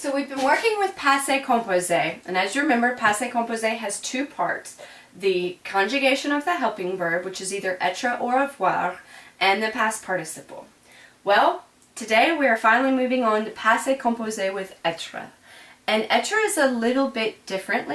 So we've been working with Passé Composé, and as you remember, Passé Composé has two parts. The conjugation of the helping verb, which is either être or avoir, and the past participle. Well, today we are finally moving on to Passé Composé with être. And être is a little bit different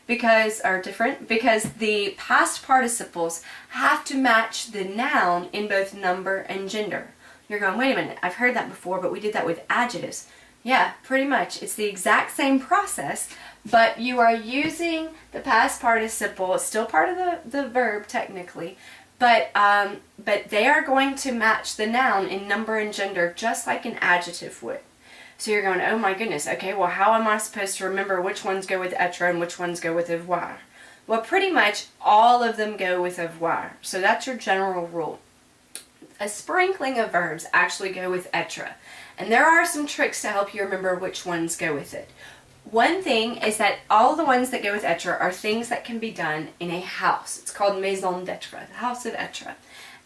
because the past participles have to match the noun in both number and gender. You're going, wait a minute, I've heard that before, but we did that with adjectives. Yeah, pretty much. It's the exact same process, but you are using the past participle. It's still part of the verb technically, but they are going to match the noun in number and gender just like an adjective would. So you're going, oh my goodness, okay, well how am I supposed to remember which ones go with être and which ones go with avoir? Well, pretty much all of them go with avoir. So that's your general rule. A sprinkling of verbs actually go with être. And there are some tricks to help you remember which ones go with it. One thing is that all the ones that go with être are things that can be done in a house. It's called maison d'être, the house of être.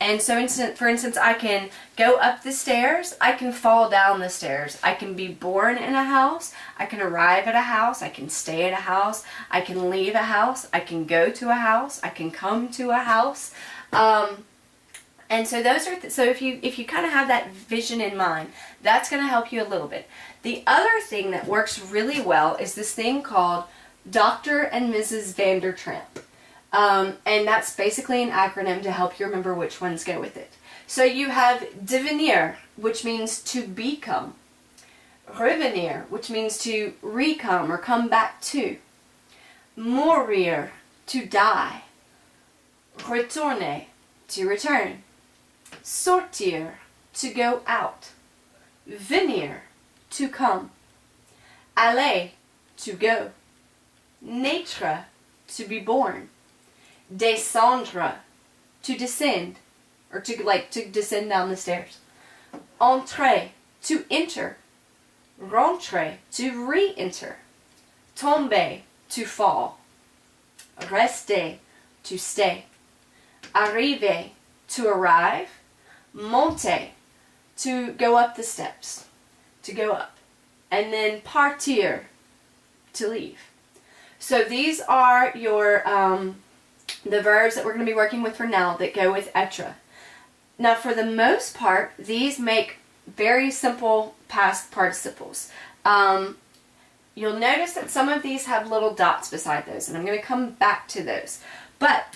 And so, for instance, I can go up the stairs, I can fall down the stairs, I can be born in a house, I can arrive at a house, I can stay at a house, I can leave a house, I can go to a house, I can come to a house. And so those are so if you kind of have that vision in mind, that's going to help you a little bit. The other thing that works really well is this thing called Dr. and Mrs. Vandertramp. And that's basically an acronym to help you remember which ones go with it. So you have devenir, which means to become. Revenir, which means to recome or come back to. Mourir, to die. Retourner, to return. Sortir, to go out. Venir, to come. Aller, to go. Naître, to be born. Descendre, to descend, or to descend down the stairs. Entrer, to enter. Rentrer, to re-enter. Tomber, to fall. Rester, to stay. Arriver, to arrive. Monter, to go up the steps, to go up. And then partir, to leave. So these are your the verbs that we're going to be working with for now that go with être. Now for the most part, these make very simple past participles. You'll notice that some of these have little dots beside those, and I'm going to come back to those. But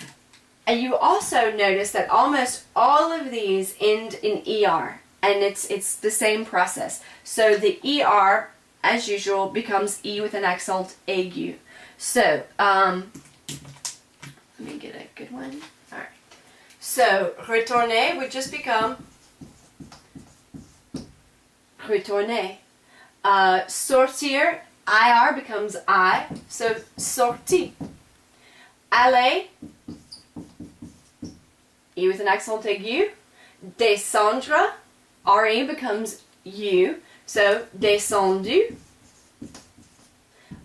you also notice that almost all of these end in ER, and it's the same process. So the ER, as usual, becomes E with an accent aigu. So, let me get a good one. Alright. So, retourner would just become retourner. Sortir, IR becomes I, so sorti. Aller, E with an accent aigu. Descendre, RE becomes U, so descendu.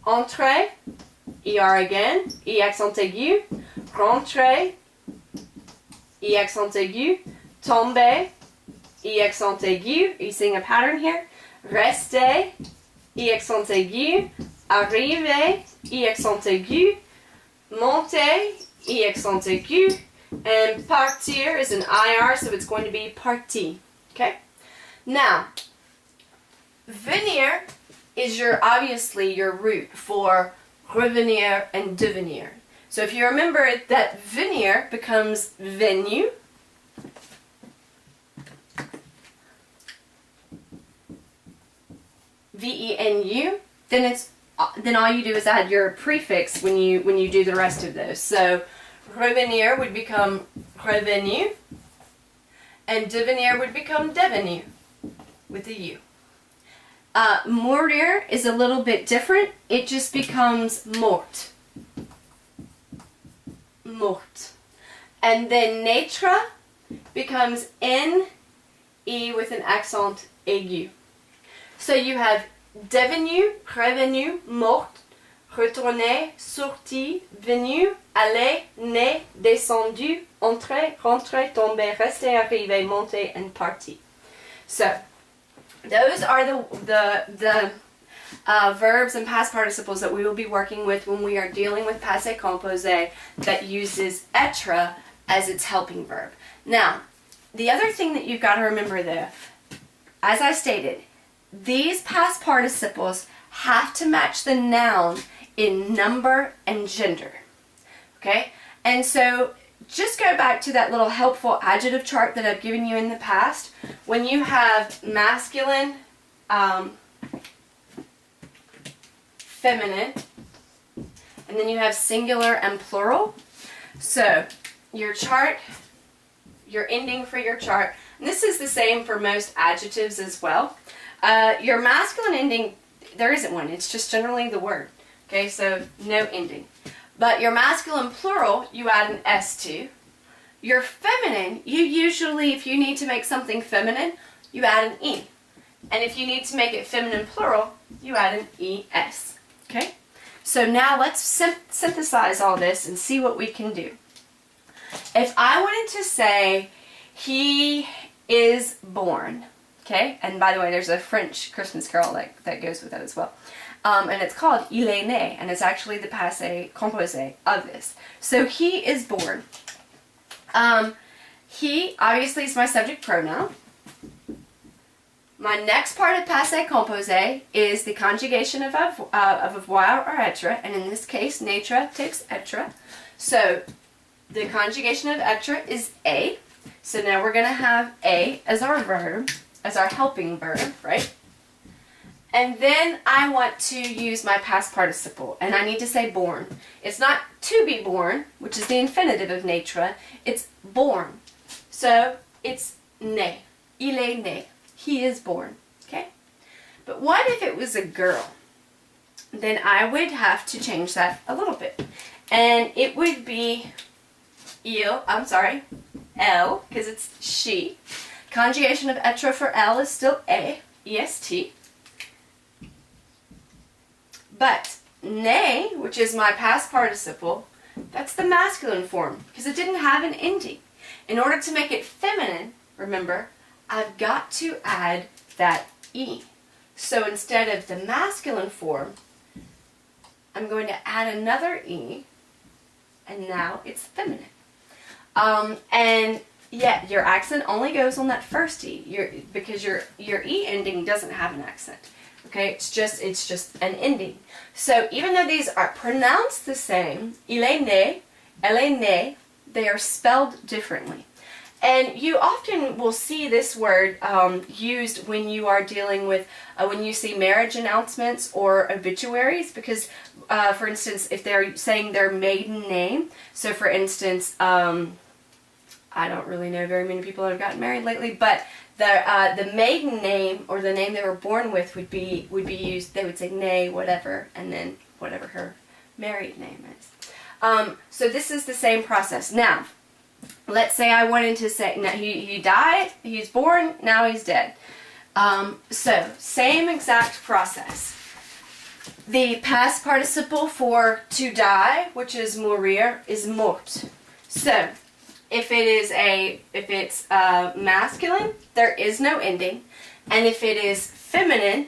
Entrer, ER again, E accent aigu. Rentrer, E accent aigu. Tomber, E accent aigu. Are you seeing a pattern here? Rester, E accent aigu. Arriver, E accent aigu. Monter, E accent aigu. And partir is an IR, so it's going to be parti. Okay? Now, venir is obviously your root for revenir and devenir. So if you remember that venir becomes venu, V-E-N-U, then all you do is add your prefix when you do the rest of those. So revenir would become revenu, and devenir would become devenu with a U. Mourir is a little bit different. It just becomes mort. Mort. And then naître becomes N-E with an accent aigu. So you have devenu, revenu, mort, retourné, sorti, venu, aller, né, descendu, entré, rentré, tombé, resté, arrivé, monté, and parti. So those are the verbs and past participles that we will be working with when we are dealing with Passé Composé that uses être as its helping verb. Now, the other thing that you've got to remember though, as I stated, these past participles have to match the noun in number and gender. Okay? And so just go back to that little helpful adjective chart that I've given you in the past. When you have masculine, feminine, and then you have singular and plural. So your chart, your ending for your chart, and this is the same for most adjectives as well. Your masculine ending, there isn't one. It's just generally the word. Okay, so no ending. But your masculine plural, you add an S to. Your feminine, you usually, if you need to make something feminine, you add an E. And if you need to make it feminine plural, you add an ES. Okay? So now let's synthesize all this and see what we can do. If I wanted to say, he is born, okay? And by the way, there's a French Christmas carol that goes with that as well. And it's called Il est né, and it's actually the Passé Composé of this. So he is born. He obviously is my subject pronoun. My next part of Passé Composé is the conjugation of avoir or être, and in this case, naître takes être. So the conjugation of être is a. So now we're going to have a as our verb, as our helping verb, right? And then I want to use my past participle, and I need to say born. It's not to be born, which is the infinitive of naître. It's born. So it's né. Il est né. He is born. Okay? But what if it was a girl? Then I would have to change that a little bit. And it would be elle, because it's she. Conjugation of être for elle is still a, est. But né, which is my past participle, that's the masculine form because it didn't have an ending. In order to make it feminine, remember, I've got to add that E. So instead of the masculine form, I'm going to add another E, and now it's feminine. And yeah, your accent only goes on that first E, because your E ending doesn't have an accent. Okay, it's just an ending. So even though these are pronounced the same, il est né, elle est née, they are spelled differently. And you often will see this word used when you are dealing with, when you see marriage announcements or obituaries, because, for instance, if they're saying their maiden name, so for instance, I don't really know very many people that have gotten married lately, but the maiden name or the name they were born with would be used. They would say nay whatever, and then whatever her married name is. So this is the same process. Now, let's say I wanted to say, now he died, he's born, now he's dead. So same exact process. The past participle for to die, which is mourir, is mort. So if it's masculine, there is no ending, and if it is feminine,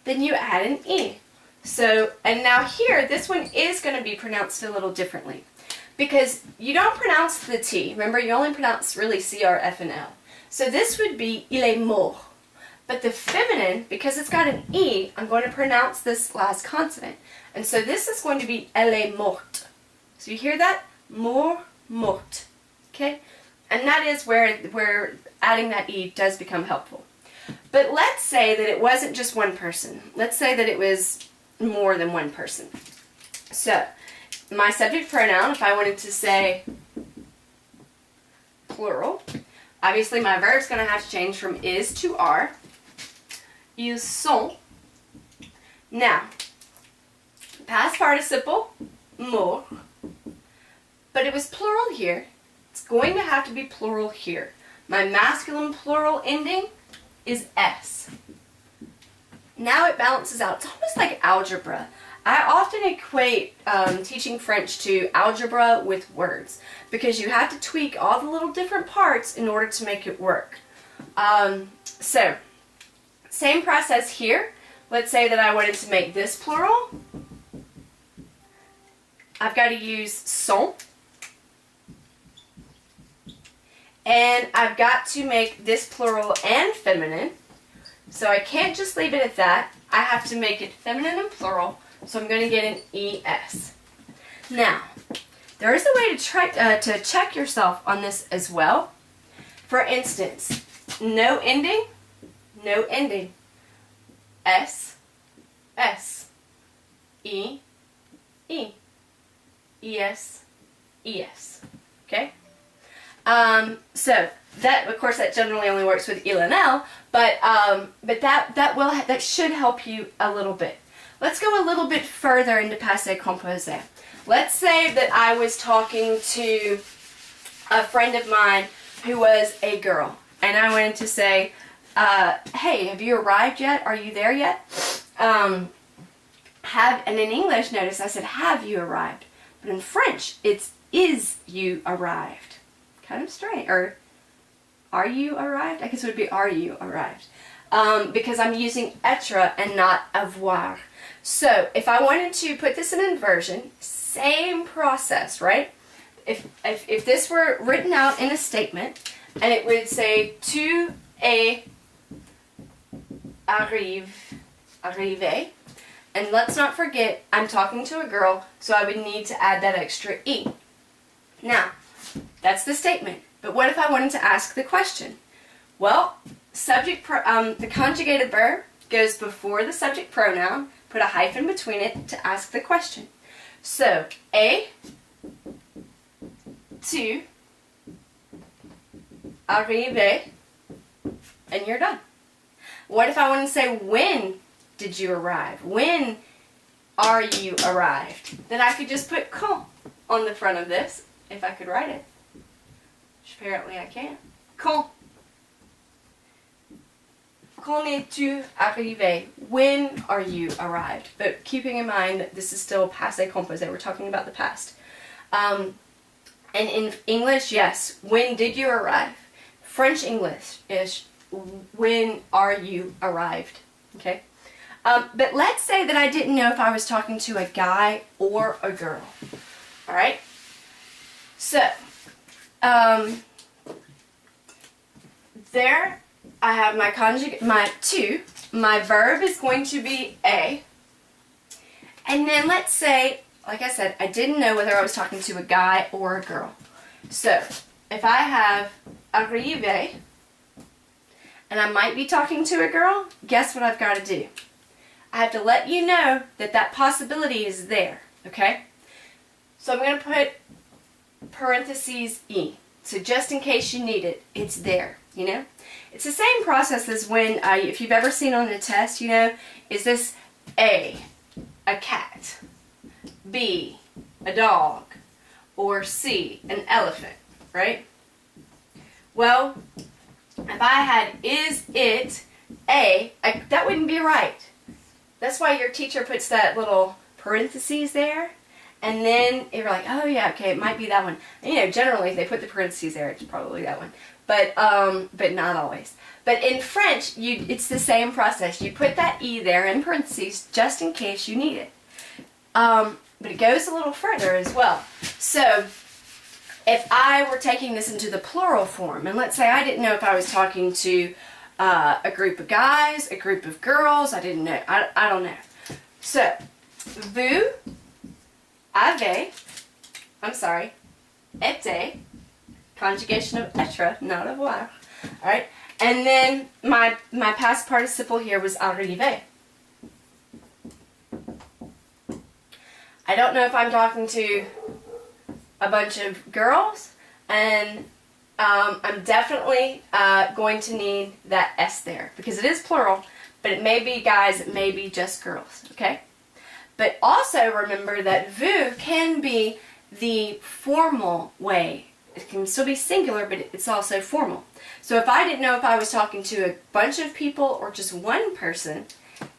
then you add an E. So, and now here, this one is going to be pronounced a little differently, because you don't pronounce the T. Remember, you only pronounce really C, R, F, and L. So this would be il est mort. But the feminine, because it's got an E, I'm going to pronounce this last consonant. And so this is going to be elle est morte. So you hear that? Mort, morte. Okay? And that is where adding that E does become helpful. But let's say that it wasn't just one person. Let's say that it was more than one person. So, my subject pronoun, if I wanted to say plural, obviously my verb's going to have to change from is to are. Ils sont. Now, past participle, mort. But it was plural here. It's going to have to be plural here. My masculine plural ending is S. Now it balances out. It's almost like algebra. I often equate teaching French to algebra with words, because you have to tweak all the little different parts in order to make it work. So, same process here. let's say that I wanted to make this plural. I've got to use sont. And I've got to make this plural and feminine. So I can't just leave it at that. I have to make it feminine and plural. So I'm going to get an ES. Now, there is a way to check yourself on this as well. For instance, no ending. S, S, E, E, ES, ES. Okay? So that, of course, that generally only works with il and l, but that should help you a little bit. Let's go a little bit further into Passé Composé. Let's say that I was talking to a friend of mine who was a girl, and I wanted to say, hey, have you arrived yet? Are you there yet? And in English, notice I said, have you arrived? But in French, it's is you arrived. Kind of strange. Or are you arrived? I guess it would be are you arrived. Because I'm using être and not avoir. So if I wanted to put this in inversion, same process, right? If this were written out in a statement, and it would say tu es arrivé, and let's not forget I'm talking to a girl, so I would need to add that extra E. Now, that's the statement. But what if I wanted to ask the question? Well, the conjugated verb goes before the subject pronoun, put a hyphen between it to ask the question. So, tu arrivé, and you're done. What if I want to say, when did you arrive? When are you arrived? Then I could just put quand on the front of this, if I could write it. Which apparently I can't. Quand. Quand es-tu arrivé? When are you arrived? But keeping in mind that this is still passé composé. We're talking about the past. And in English, yes. When did you arrive? French English-ish. When are you arrived? Okay? But let's say that I didn't know if I was talking to a guy or a girl. Alright? So, there I have my conjugate, my tu. My verb is going to be a. And then let's say, like I said, I didn't know whether I was talking to a guy or a girl. So, if I have arrivé, and I might be talking to a girl, guess what I've got to do? I have to let you know that that possibility is there, okay? So I'm going to put parentheses E. So just in case you need it, it's there, you know? It's the same process as when, if you've ever seen on a test, you know, is this A, a cat, B, a dog, or C, an elephant, right? Well, if I had is it A, that wouldn't be right. That's why your teacher puts that little parentheses there. And then you're like, oh yeah, okay, it might be that one. And, you know, generally if they put the parentheses there, it's probably that one. But not always. But in French, it's the same process. You put that E there in parentheses just in case you need it. But it goes a little further as well. So if I were taking this into the plural form, and let's say I didn't know if I was talking to a group of guys, a group of girls, I didn't know. I don't know. So, vous avez, été, conjugation of être, not avoir. Alright? And then my past participle here was arrivé. I don't know if I'm talking to a bunch of girls, and I'm definitely going to need that S there, because it is plural, but it may be guys, it may be just girls, okay? But also remember that vous can be the formal way. It can still be singular, but it's also formal. So if I didn't know if I was talking to a bunch of people or just one person,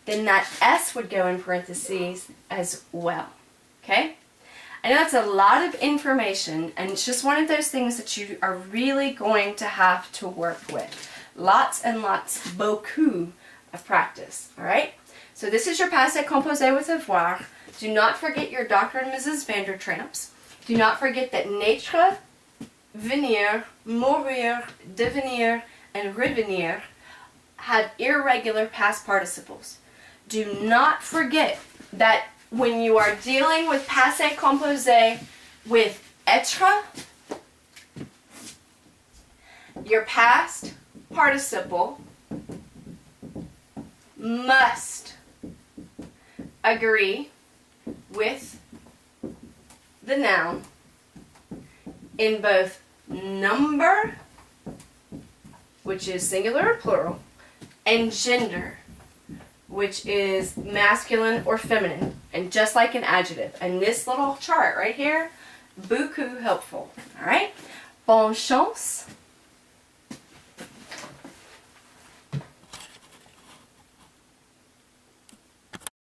then that S would go in parentheses as well, okay? I know that's a lot of information, and it's just one of those things that you are really going to have to work with. Lots and lots, beaucoup of practice, alright? So this is your passé composé with avoir. Do not forget your Dr. and Mrs. Vandertramps. Do not forget that naître, venir, mourir, devenir, and revenir have irregular past participles. Do not forget that when you are dealing with passé composé with être, your past participle must agree with the noun in both number, which is singular or plural, and gender, which is masculine or feminine, and just like an adjective. And this little chart right here, beaucoup helpful. All right? Bonne chance.